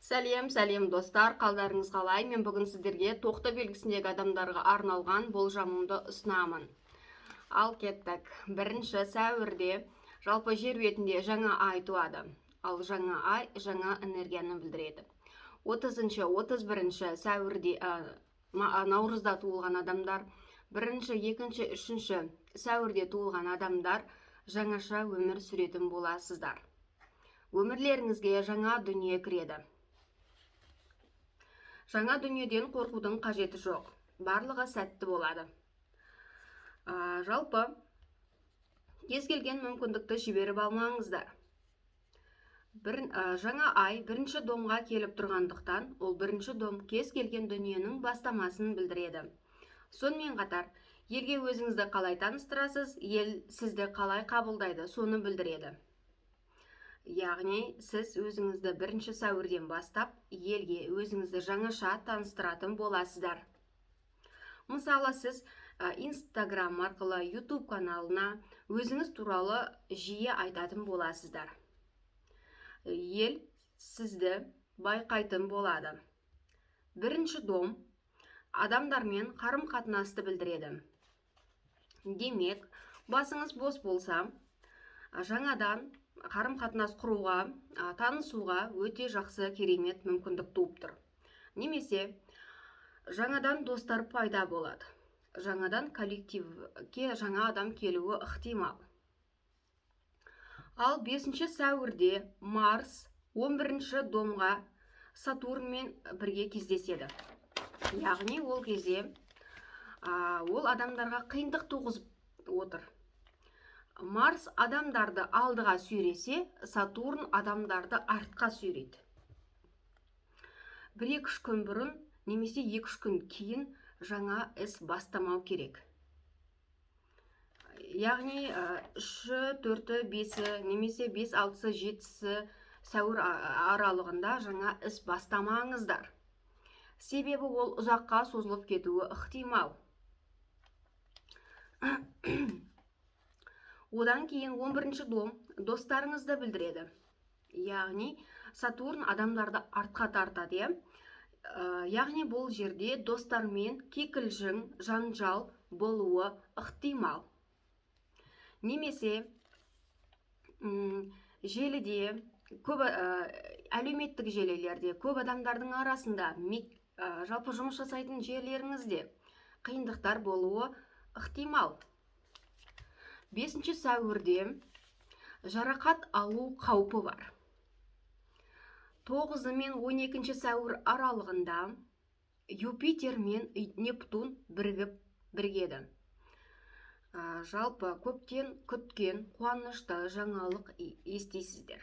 Сәлем достар, қалдарыңыз қалай? Мен бүгін сіздерге тоқта белгісіндегі адамдарға арналған болжамымды ұсынамын. Ал кеттік. 1-сәуірде жалпы жер бетінде жаңа ай туады. Ал жаңа ай жаңа энергияны білдіреді. 30-31 наурызда туылған адамдар, 1-2, 3 сәуірде туылған адамдар жаңаша өмір сүретін боласыздар. Өмірлеріңізге жаңа дүние кіреді. Жаңа дүниеден қорқудың қажеті жоқ. Барлығы сәтті болады. Жалпы, кез келген мүмкіндікті жіберіп алмаңыздар. Жаңа ай 1-ші домға келіп тұрғандықтан, ол 1-ші дом кез келген дүниенің бастамасын білдіреді. Сонымен қатар, елге өзіңізді қалай таныстырасыз, ел сізді қалай қабылдайды, соны білдіреді. Яғни, сіз өзіңізді 1-ші сәуірден бастап, елге өзіңізді жаңаша таныстыратын боласыздар. Мысалы, сіз Instagram арқылы YouTube каналына өзіңіз туралы жиі айтатын боласыздар. Ел сізді байқайтын болады. 1-ші дом адамдармен қарым-қатынасты білдіреді. Демек, басыңыз бос болса, жаңадан қарым-қатынас құруға, танысуға өте жақсы керемет мүмкіндік туып тұр. Немесе жаңадан достар пайда болады. Жаңадан коллективке жаңа адам келуі ықтимал. Ал 5-ші сәуірде Марс 11-ші домға Сатурнмен бірге кездеседі. Яғни ол кезде ол адамдарға қиындық туғызып отыр. Марс адамдарды алдыға сүйресе, Сатурн адамдарды артқа сүйрейді. 1-2 күн бұрын, немесе 2-3 күн кейін жаңа іс бастамау керек. Яғни 3, 4, 5, немесе 5, 6, 7 сәуір аралығында жаңа іс бастамаңыздар. Себебі ол ұзаққа созылып кетуі ықтимал. Одан кейін 11-ші дом достарыңызды білдіреді. Яғни, Сатурн адамдарды артқа тартады. Яғни, бұл жерде достармен кикілжің, жанжал болуы ықтимал. Немесе, желіде, әлеуметтік желілерде, көп адамдардың арасында, жалпы жұмыс жасайтын жерлеріңізде қиындықтар болуы ықтимал. 5-ші сәуірде жарақат алу қаупі бар. 9 мен 12-ші сәуір аралығында Юпитер мен Нептун біргеді. Жалпы көптен күткен қуанышты жаңалық естисіздер.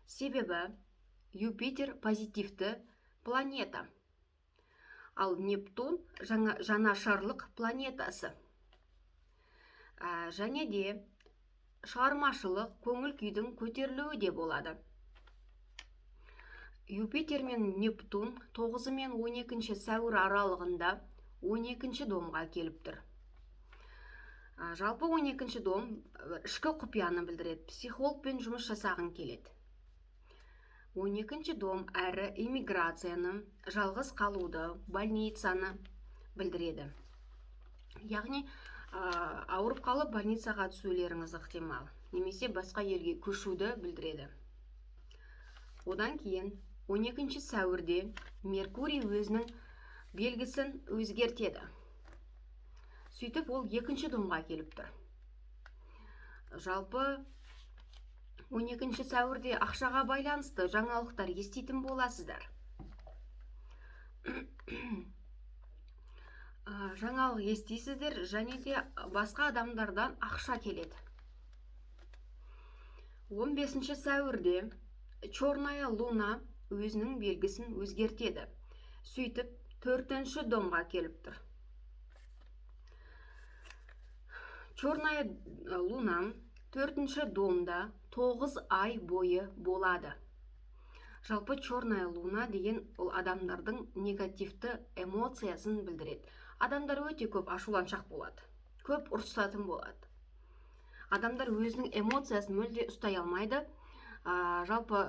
Себебі Юпитер позитивті планета, ал Нептун жанашырлық планетасы. Және де шығармашылық көңіл күйдің көтерілуі де болады. Юпитер мен Нептун 9 мен 12-ші сәуір аралығында 12-ші домға келіп тұр. Жалпы 12-ші дом ішкі құпияны білдіреді, психологпен жұмыс жасағын келеді. 12-ші дом әрі иммиграцияны, жалғыз қалуды, больницаны білдіреді. Яғни, ауырып қалып больницаға түсулеріңіз ықтимал, немесе басқа елге көшуді білдіреді. Одан кейін 12-ші сәуірде Меркурий өзінің белгісін өзгертеді. Сөйтіп ол 2-ші домға келіп тұр. Жалпы 12-ші сәуірде ақшаға байланысты жаңалықтар еститін боласыздар. Жаңалық естисіздер, және де басқа адамдардан ақша келеді. 15-ші сәуірде Черная луна өзінің белгісін өзгертеді. Сөйтіп 4-ші домға келіп тұр. Черная луна 4-ші домда 9 ай бойы болады. Жалпы черная луна деген ол адамдардың негативті эмоциясын білдіреді. Адамдар өте көп ашуланшақ болады, көп ұрсатын болады. Адамдар өзінің эмоциясын мүлде ұстай алмайды. Жалпы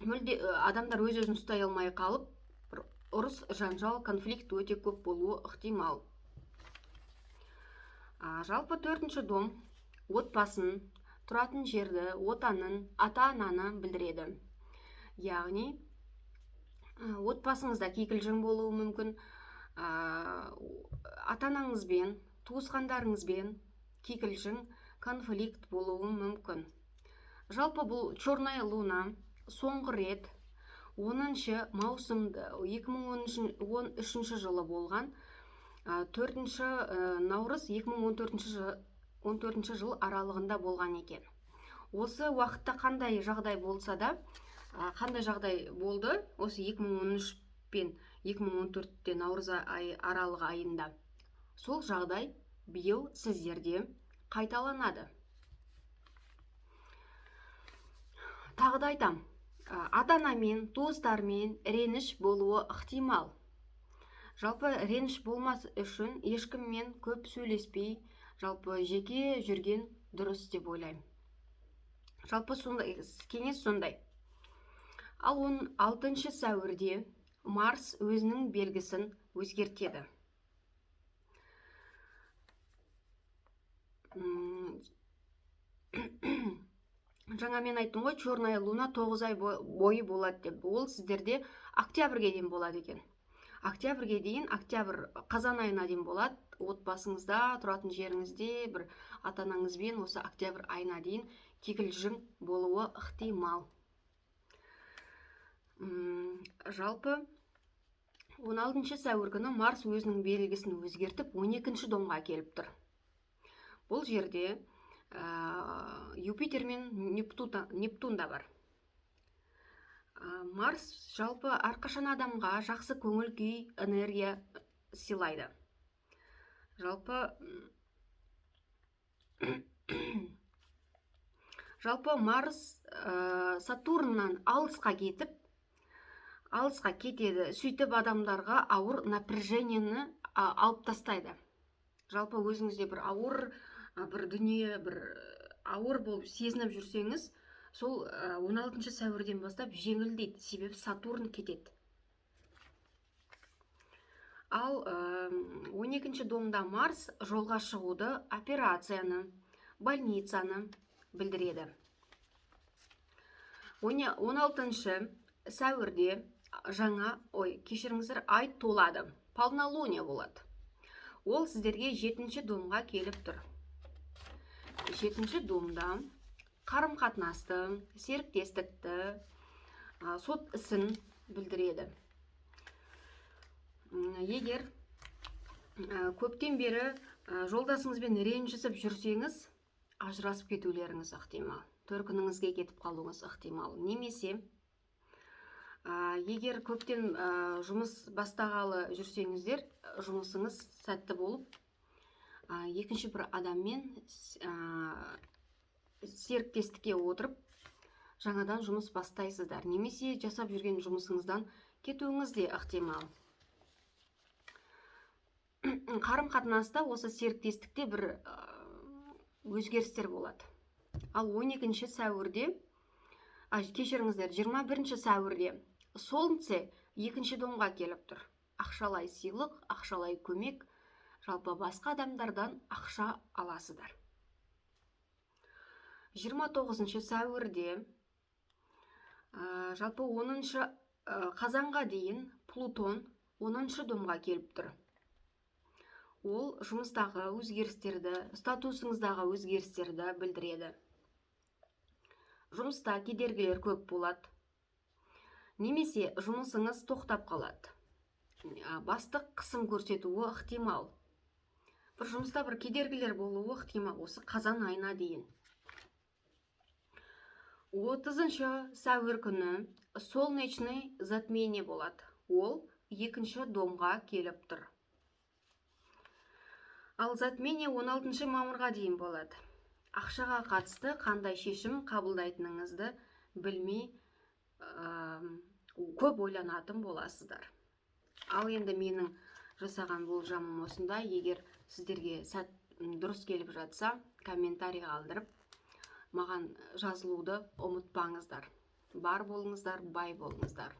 мүлде адамдар өз-өзін ұстай алмай қалып, ұрыс, жанжал, конфликт өте көп болуы ықтимал. Жалпы төртінші дом отбасын, тұратын жерді, отанын, ата-ананы білдіреді. Яғни отбасыңызда кикілжің болуы мүмкін, ата-анаңызбен, туысқандарыңызбен кикілжің, конфликт болуы мүмкін. Жалпы бұл черная луна соңғы рет 10 маусымда 2013 жылы болған, 4 наурыз 2014 жыл аралығында болған екен. Осы уақытта қандай жағдай болса да, қандай жағдай болды осы 2013 пен 2014 наурыз аралығы айында, сол жағдай биыл сіздерде қайталанады. Тағы да айтам, ата-анамен, туыстармен реніш болуы ықтимал. Жалпы реніш болмас үшін ешкіммен көп сөйлеспей, жалпы жеке жүрген дұрыс деп ойлаймын. Жалпы сондай, кеңес сондай. Ал 16 сәуірде Марс өзінің белгісін өзгертеді. Жаңа мен айттым ғой, черная луна 9 ай бойы болады деп. Ол сіздерде октябрьге дейін болады екен. Октябрьге дейін, қазан айына дейін болады. Отбасыңызда, тұратын жеріңізде, бір ата-анаңызбен осы октябрь айына дейін кикілжің болуы ықтимал. Жалпы 16 сәуір күні Марс өзінің белгісін өзгертіп 12 домға келіп тұр. Бұл жерде Юпитер мен Нептун да бар. Марс жалпы әрқашан адамға жақсы көңіл күй, энергия сыйлайды. Жалпы Марс Сатурннан алысқа кетеді, сөйтіп адамдарға ауыр напряжениені алып тастайды. Жалпы өзіңізде бір ауыр дүние, бір ауыр болып сезініп жүрсеңіз, сол 16 сәуірден бастап жеңілдейді, себебі Сатурн кетеді. Ал 12 домда Марс жолға шығуды, операцияны, больницаны білдіреді. 16 сәуірде ай толады, полнолуние болады. Ол сіздерге 7 домға келіп тұр. 7 домда қарым-қатынасты, серіктестікті, сот ісін білдіреді. Егер көптен бері жолдасыңызбен ренжісіп жүрсеңіз, ажырасып кетулеріңіз ықтимал, төркініңізге кетіп қалуыңыз ықтимал. Немесе егер көптен жұмыс бастағалы жүрсеңіздер, жұмысыңыз сәтті болып, екінші бір адаммен серіктестікке отырып, жаңадан жұмыс бастайсыздар. Немесе жасап жүрген жұмысыңыздан кетуіңіз де ықтимал. Қарым-қатынаста осы серіктестікте бір өзгерістер болады. Ал 12 сәуірде, кешіріңіздер, 21 сәуірде Солнце 2 домға келіп тұр. Ақшалай сыйлық, ақшалай көмек, жалпы басқа адамдардан ақша аласыздар. 29 сәуірде, жалпы 10 қазанға дейін Плутон 10 домға келіп тұр. Ол жұмыстағы өзгерістерді, статусыңыздағы өзгерістерді білдіреді. Жұмыста кедергілер көп болады. Немесе жұмысыңыз тоқтап қалады. Бастық қысым көрсетуі ықтимал. Бір жұмыста бір кедергілер болуы ықтимал осы қазан айына дейін. 30 сәуір күні солнечный затмение болады. Ол 2 домға келіп тұр. Ал затмение 16 мамырға дейін болады. Ақшаға қатысты қандай шешім қабылдайтыныңызды білмей, көп ойланатын боласыздар. Ал енді менің жасаған болжамым осындай. Егер сіздерге дұрыс келіп жатса, комментарий қалдырып, маған жазылуды ұмытпаңыздар. бар болыңыздар, бай болыңыздар.